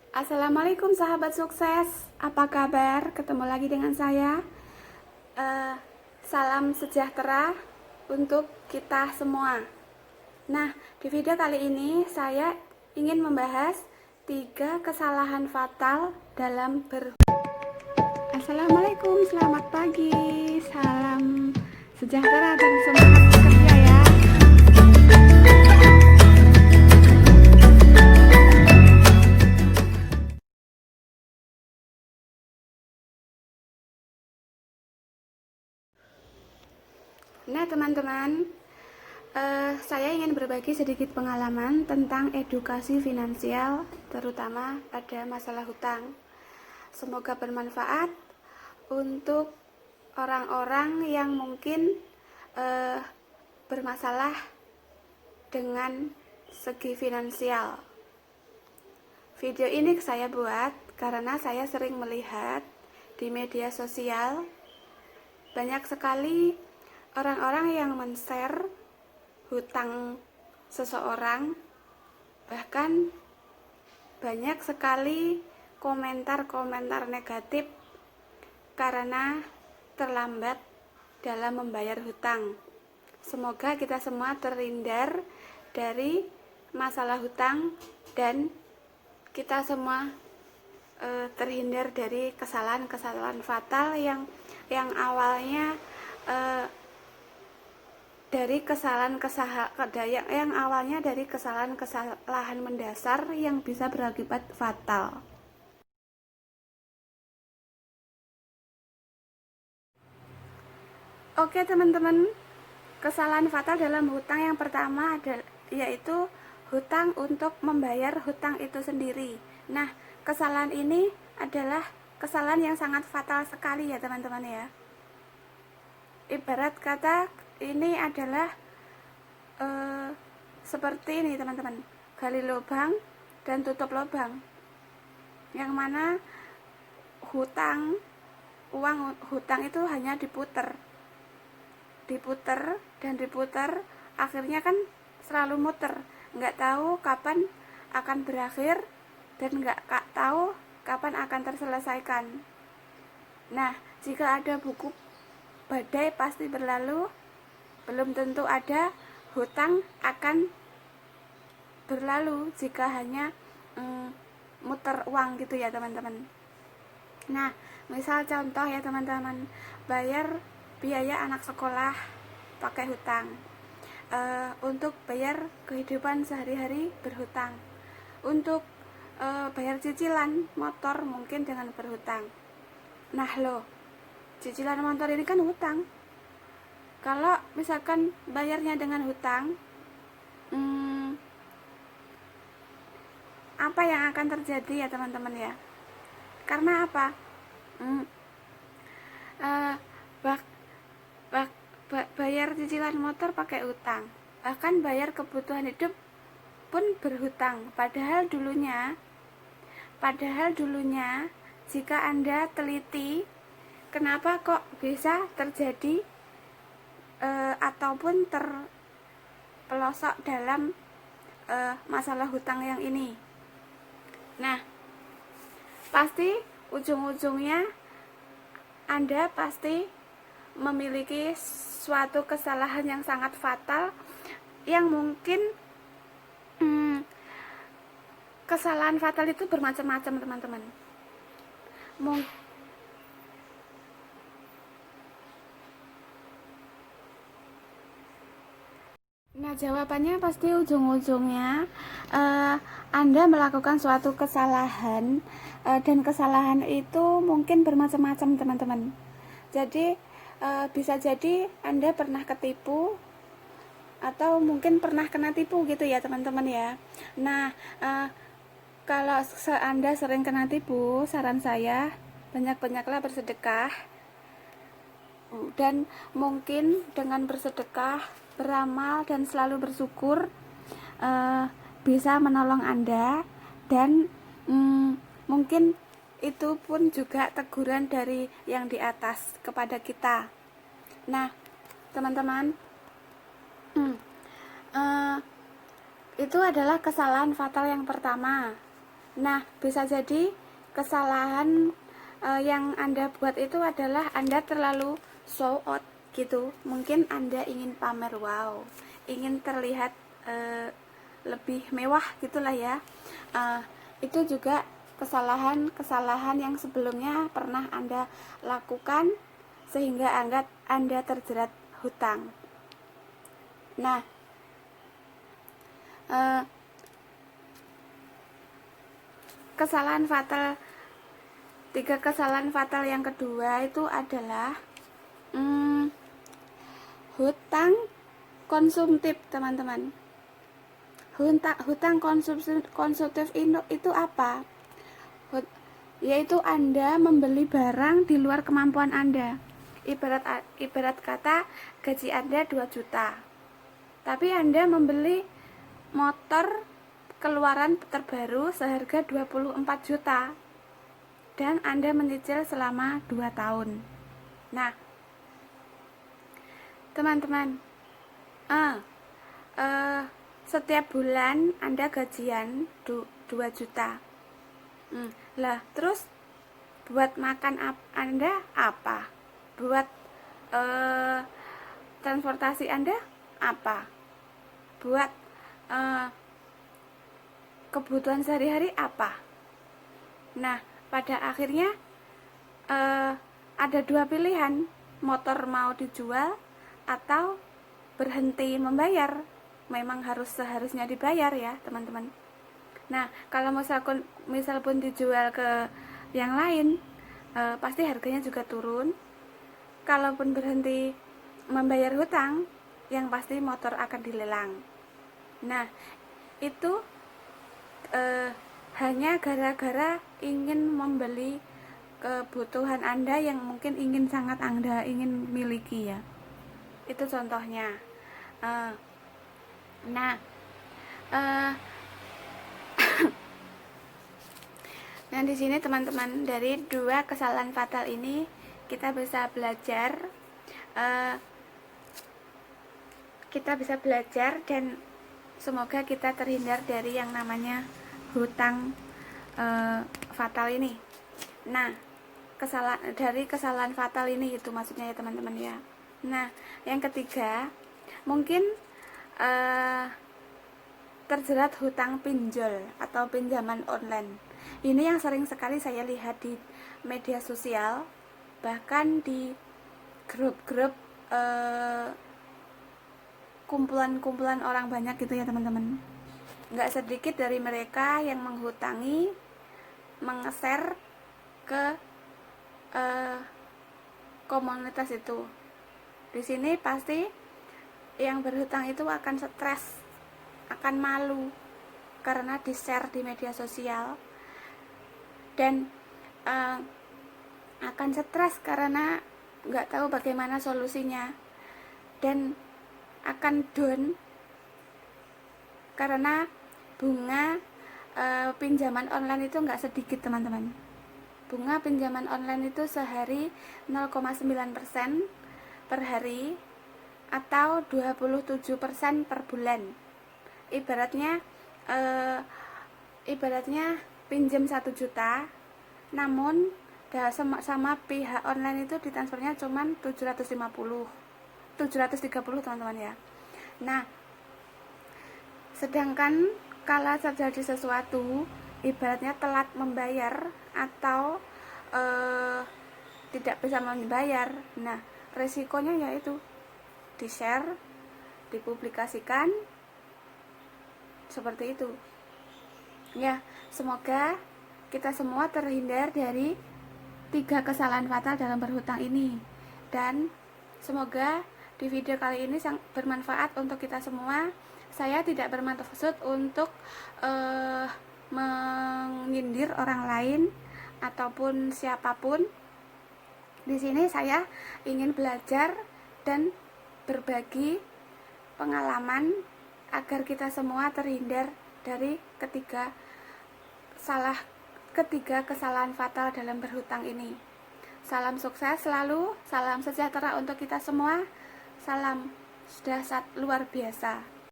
Assalamualaikum sahabat sukses, apa kabar? Ketemu lagi dengan saya. Salam sejahtera untuk kita semua. Nah, di video kali ini saya ingin membahas 3 kesalahan fatal dalam Assalamualaikum, selamat pagi, salam sejahtera dan semangat bekerja ya. Nah teman-teman, saya ingin berbagi sedikit pengalaman tentang edukasi finansial, terutama pada masalah hutang. Semoga bermanfaat untuk orang-orang yang mungkin bermasalah dengan segi finansial. Video ini saya buat karena saya sering melihat di media sosial banyak sekali orang-orang yang men-share hutang seseorang, bahkan banyak sekali komentar-komentar negatif karena terlambat dalam membayar hutang. Semoga kita semua terhindar dari masalah hutang dan kita semua terhindar dari kesalahan-kesalahan fatal yang awalnya dari kesalahan mendasar yang bisa berakibat fatal. Oke teman-teman, kesalahan fatal dalam hutang yang pertama yaitu hutang untuk membayar hutang itu sendiri. Nah, kesalahan ini adalah kesalahan yang sangat fatal sekali ya teman-teman ya. Ibarat kata ini adalah seperti ini teman-teman, gali lubang dan tutup lubang, yang mana uang hutang itu hanya diputer dan diputer, akhirnya kan selalu muter, nggak tahu kapan akan berakhir dan nggak tahu kapan akan terselesaikan. Nah, jika ada buku badai pasti berlalu, belum tentu ada hutang akan berlalu jika hanya muter uang gitu ya teman-teman. Nah, misal contoh ya teman-teman, bayar biaya anak sekolah pakai hutang, untuk bayar kehidupan sehari-hari berhutang, untuk bayar cicilan motor mungkin dengan berhutang. Nah loh, cicilan motor ini kan hutang. Kalau misalkan bayarnya dengan hutang, apa yang akan terjadi ya teman-teman ya? Karena apa? Bayar cicilan motor pakai utang, bahkan bayar kebutuhan hidup pun berhutang. Padahal dulunya jika Anda teliti, kenapa kok bisa terjadi ataupun terpelosok dalam masalah hutang yang ini. Nah, pasti ujung-ujungnya Anda pasti memiliki suatu kesalahan yang sangat fatal, yang mungkin kesalahan fatal itu bermacam-macam teman-teman. Nah, jawabannya pasti ujung-ujungnya Anda melakukan suatu kesalahan, dan kesalahan itu mungkin bermacam-macam teman-teman. Jadi bisa jadi Anda pernah ketipu atau mungkin pernah kena tipu gitu ya teman-teman ya. Nah, kalau Anda sering kena tipu, saran saya banyak-banyaklah bersedekah, dan mungkin dengan bersedekah, beramal dan selalu bersyukur bisa menolong Anda, dan mungkin itu pun juga teguran dari yang di atas kepada kita. Nah teman-teman, itu adalah kesalahan fatal yang pertama. Nah, bisa jadi kesalahan yang Anda buat itu adalah Anda terlalu show out gitu. Mungkin Anda ingin pamer wow, ingin terlihat lebih mewah gitulah ya. Itu juga kesalahan yang sebelumnya pernah Anda lakukan sehingga Anda terjerat hutang. Nah, tiga kesalahan fatal yang kedua itu adalah hutang konsumtif, teman-teman. Hutang konsumtif itu apa? Yaitu Anda membeli barang di luar kemampuan Anda. Ibarat kata gaji Anda 2 juta. Tapi Anda membeli motor keluaran terbaru seharga 24 juta. Dan Anda menyicil selama 2 tahun. Nah, teman-teman, setiap bulan Anda gajian 2 juta. Lah, terus buat makan Anda apa? Buat transportasi Anda apa? Buat kebutuhan sehari-hari apa? Nah, pada akhirnya ada 2 pilihan, motor mau dijual atau berhenti membayar. Memang seharusnya dibayar ya, teman-teman. Nah, kalau misal pun dijual ke yang lain, pasti harganya juga turun. Kalaupun berhenti membayar hutang, yang pasti motor akan dilelang. Nah, itu hanya gara-gara ingin membeli kebutuhan Anda yang mungkin sangat Anda ingin miliki ya. Itu contohnya. Nah, nah di sini teman-teman, dari 2 kesalahan fatal ini kita bisa belajar, dan semoga kita terhindar dari yang namanya hutang fatal ini. Nah, kesalahan fatal ini itu maksudnya ya teman-teman ya. Nah, yang ketiga, mungkin terjerat hutang pinjol atau pinjaman online. Ini yang sering sekali saya lihat di media sosial, bahkan di grup-grup kumpulan-kumpulan orang banyak gitu ya teman-teman. Nggak sedikit dari mereka yang menghutangi, meng-share ke komunitas itu. Di sini pasti yang berhutang itu akan stres, akan malu karena di-share di media sosial, dan akan stres karena nggak tahu bagaimana solusinya, dan akan down karena bunga pinjaman online itu nggak sedikit teman-teman. Bunga pinjaman online itu sehari 0,9% per hari atau 27% per bulan. Ibaratnya pinjam 1 juta, namun sama pihak online itu ditransfernya cuma 730 teman-teman ya. Nah, sedangkan kalau terjadi sesuatu, ibaratnya telat membayar atau tidak bisa membayar, nah resikonya yaitu di-share, dipublikasikan, seperti itu ya. Semoga kita semua terhindar dari 3 kesalahan fatal dalam berhutang ini, dan semoga di video kali ini bermanfaat untuk kita semua. Saya tidak bermaksud untuk menyindir orang lain ataupun siapapun. Di sini saya ingin belajar dan berbagi pengalaman agar kita semua terhindar dari ketiga kesalahan fatal dalam berhutang ini. Salam sukses selalu, salam sejahtera untuk kita semua, salam dahsyat luar biasa.